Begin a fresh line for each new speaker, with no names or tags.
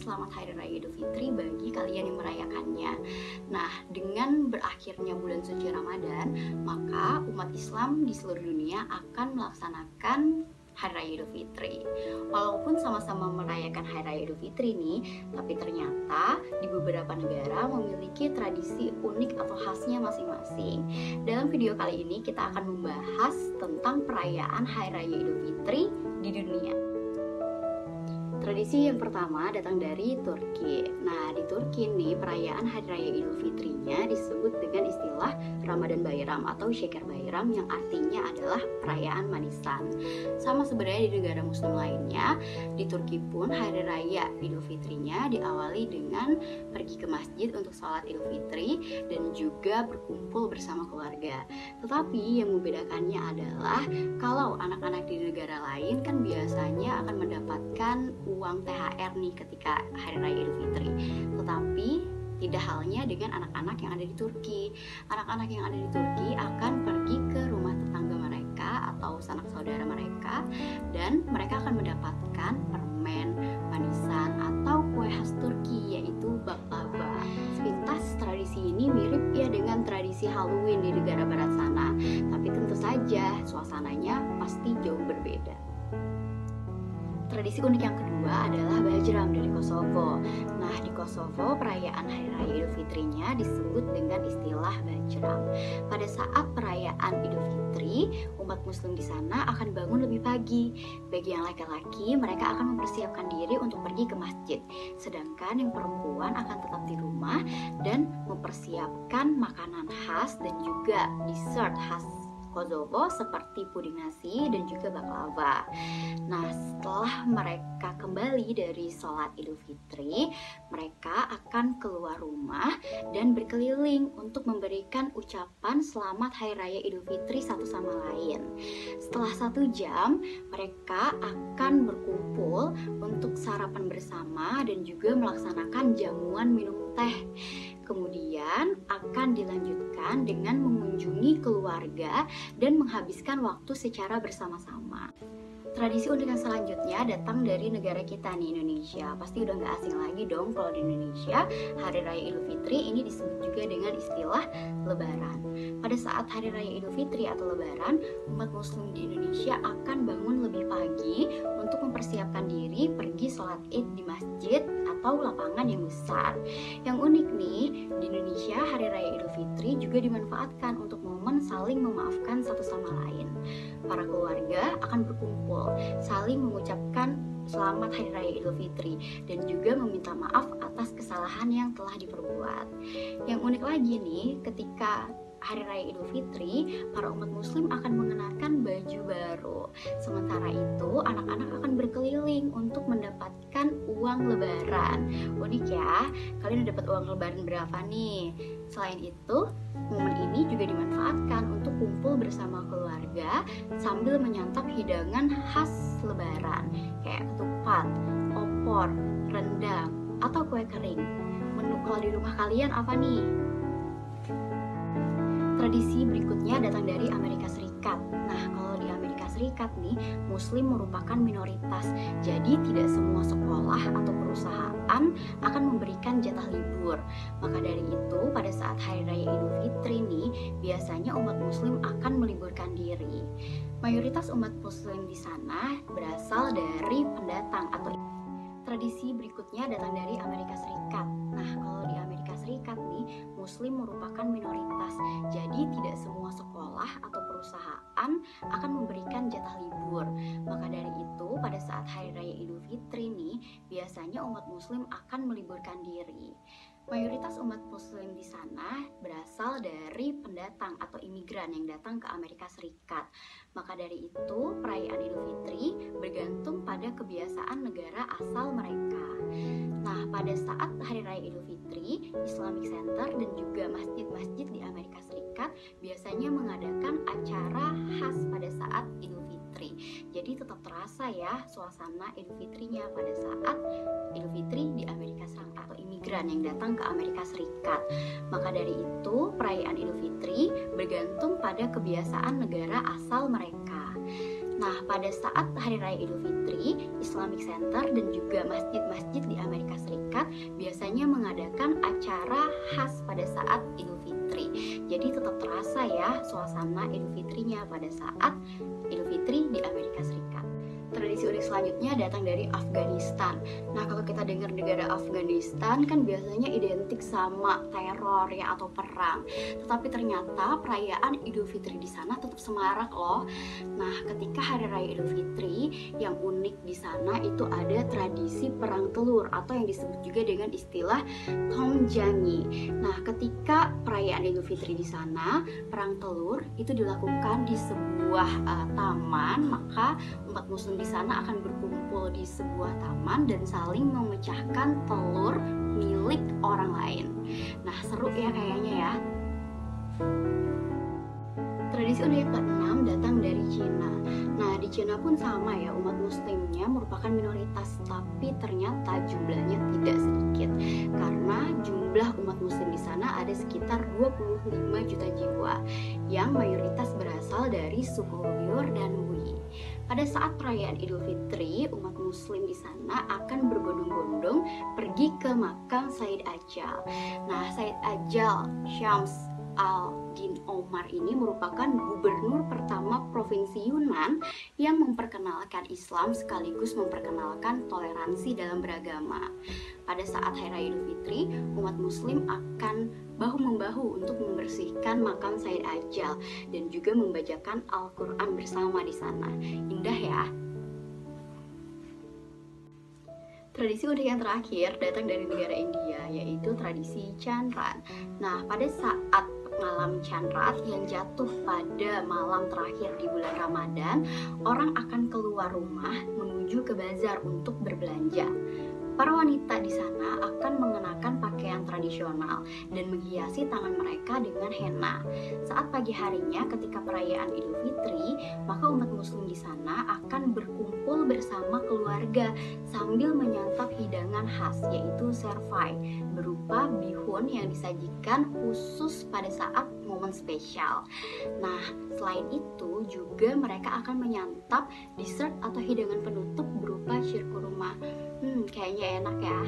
selamat Hari Raya Idul Fitri bagi kalian yang merayakannya. Nah, dengan berakhirnya bulan suci Ramadan, maka umat Islam di seluruh dunia akan melaksanakan Hari Raya Idul Fitri. Walaupun sama-sama merayakan Hari Raya Idul Fitri nih, tapi ternyata di beberapa negara memiliki tradisi unik atau khasnya masing-masing. Dalam video kali ini kita akan membahas tentang perayaan Hari Raya Idul Fitri di dunia. Tradisi yang pertama datang dari Turki. Nah, di Turki nih perayaan Hari Raya Idul Fitrinya disebut dengan istilah Ramadan Bayram atau Şeker Bayram yang artinya adalah perayaan manisan. Sama sebenarnya di negara muslim lainnya, di Turki pun Hari Raya Idul Fitrinya diawali dengan pergi ke masjid untuk sholat Idul Fitri dan juga berkumpul bersama keluarga. Tetapi yang membedakannya adalah kalau anak-anak di negara lain kan biasanya akan mendapatkan uang THR nih ketika Hari Raya Idul Fitri. Tetapi tidak halnya dengan anak-anak yang ada di Turki. Anak-anak yang ada di Turki akan pergi ke rumah tetangga mereka atau sanak saudara mereka dan mereka akan mendapatkan permen, manisan atau kue khas Turki yaitu baklava. Sepintas tradisi ini mirip ya dengan tradisi Halloween di negara barat sana. Tapi tentu saja suasananya pasti jauh berbeda. Tradisi unik yang kedua adalah Bajram dari Kosovo. Nah, di Kosovo perayaan Hari Raya Idul Fitrinya disebut dengan istilah Bajram. Pada saat perayaan Idul Fitri, umat muslim di sana akan bangun lebih pagi. Bagi yang laki-laki, mereka akan mempersiapkan diri untuk pergi ke masjid. Sedangkan yang perempuan akan tetap di rumah dan mempersiapkan makanan khas dan juga dessert khas Kosovo seperti puding nasi dan juga baklava. Nah, setelah mereka kembali dari sholat Idul Fitri, mereka akan keluar rumah dan berkeliling untuk memberikan ucapan selamat Hari Raya Idul Fitri satu sama lain. Setelah 1 jam, mereka akan berkumpul untuk sarapan bersama dan juga melaksanakan jamuan minum teh. Kemudian akan dilanjutkan dengan mengunjungi keluarga dan menghabiskan waktu secara bersama-sama. Tradisi unik yang selanjutnya datang dari negara kita nih, Indonesia. Pasti udah gak asing lagi dong kalau di Indonesia Hari Raya Idul Fitri ini disebut juga dengan istilah Lebaran. Pada saat Hari Raya Idul Fitri atau Lebaran, umat muslim di Indonesia akan bangun lebih pagi untuk mempersiapkan diri pergi sholat id di masjid atau lapangan yang besar. Yang unik nih, di Indonesia Hari Raya Idul Fitri juga dimanfaatkan untuk momen saling memaafkan satu sama lain. Para keluarga akan berkumpul, saling mengucapkan selamat Hari Raya Idul Fitri dan juga meminta maaf atas kesalahan yang telah diperbuat. Yang unik lagi nih, ketika Hari Raya Idul Fitri, para umat muslim akan mengenakan baju baru. Sementara itu, anak-anak akan berkeliling untuk mendapatkan uang lebaran. Unik ya, kalian udah dapat uang lebaran berapa nih? Selain itu, momen ini juga dimanfaatkan untuk kumpul bersama keluarga sambil menyantap hidangan khas lebaran kayak ketupat, opor, rendang, atau kue kering. Menu kalau di rumah kalian apa nih? Tradisi berikutnya datang dari Amerika Serikat. Nah, kalau di Amerika Serikat nih, muslim merupakan minoritas. Jadi tidak semua sekolah atau perusahaan akan memberikan jatah libur. Maka dari itu, pada saat Hari Raya Idul Fitri nih, biasanya umat muslim akan meliburkan diri. Mayoritas umat muslim di sana berasal dari pendatang atau tradisi berikutnya datang dari Amerika Serikat. Nah, kalau di Amerika Serikat nih, muslim merupakan minoritas. Jadi tidak semua sekolah atau perusahaan akan memberikan jatah libur. Maka dari itu, pada saat Hari Raya Idul Fitri nih, biasanya umat muslim akan meliburkan diri. Mayoritas umat muslim di sana berasal dari pendatang atau imigran yang datang ke Amerika Serikat. Maka dari itu, perayaan Idul Fitri bergantung pada kebiasaan negara asal mereka. Nah, pada saat Hari Raya Idul Fitri, Islamic Center dan juga masjid-masjid di Amerika Serikat biasanya mengadakan acara khas pada saat Idul Fitri. Jadi tetap terasa ya suasana Idul Fitrinya pada saat Idul Fitri di Amerika Serikat atau imigran yang datang ke Amerika Serikat. Maka dari itu, perayaan Idul Fitri bergantung pada kebiasaan negara asal mereka. Nah, pada saat Hari Raya Idul Fitri, Islamic Center dan juga masjid-masjid di Amerika Serikat biasanya mengadakan acara khas pada saat Idul Fitri. Jadi tetap terasa ya suasana Idul Fitrinya pada saat Idul Fitri di Amerika Serikat. Tradisi unik selanjutnya datang dari Afghanistan. Nah, kalau kita dengar negara Afghanistan kan biasanya identik sama teror ya atau perang. Tetapi ternyata perayaan Idul Fitri di sana tetap semarak loh. Nah, ketika Hari Raya Idul Fitri, yang unik di sana itu ada tradisi perang telur atau yang disebut juga dengan istilah Tomjangi. Nah, ketika perayaan Idul Fitri di sana, perang telur itu dilakukan di sebuah taman, maka umat muslim di sana akan berkumpul di sebuah taman dan saling memecahkan telur milik orang lain. Nah, seru ya kayaknya ya. Tradisi unik ke-6 datang dari Cina. Nah, di Cina pun sama ya, umat muslimnya merupakan minoritas, tapi ternyata jumlahnya tidak sedikit. Karena jumlah umat muslim di sana ada sekitar 25 juta jiwa, yang mayoritas berasal dari suku Uyghur dan Hui. Pada saat perayaan Idul Fitri, umat muslim di sana akan berbondong-bondong pergi ke makam Said Ajal. Nah, Said Ajal Syams Al-Din Omar ini merupakan gubernur pertama Provinsi Yunan yang memperkenalkan Islam sekaligus memperkenalkan toleransi dalam beragama. Pada saat Hari Raya Idul Fitri, umat muslim akan bahu-membahu untuk membersihkan makam Said Ajal dan juga membacakan Al-Quran bersama di sana. Indah ya. Tradisi unik yang terakhir datang dari negara India, yaitu tradisi Chandrath. Nah, pada saat malam Chandrath yang jatuh pada malam terakhir di bulan Ramadan, orang akan keluar rumah menuju ke bazar untuk berbelanja. Para wanita di sana akan mengenakan pakaian tradisional dan menghiasi tangan mereka dengan henna. Saat pagi harinya ketika perayaan Idul Fitri, maka umat muslim di sana akan berkumpul bersama keluarga sambil menyantap hidangan khas, yaitu servai, berupa bihun yang disajikan khusus pada saat momen spesial. Nah, selain itu juga mereka akan menyantap dessert atau hidangan penutup berupa syir kurma. Kayaknya enak ya.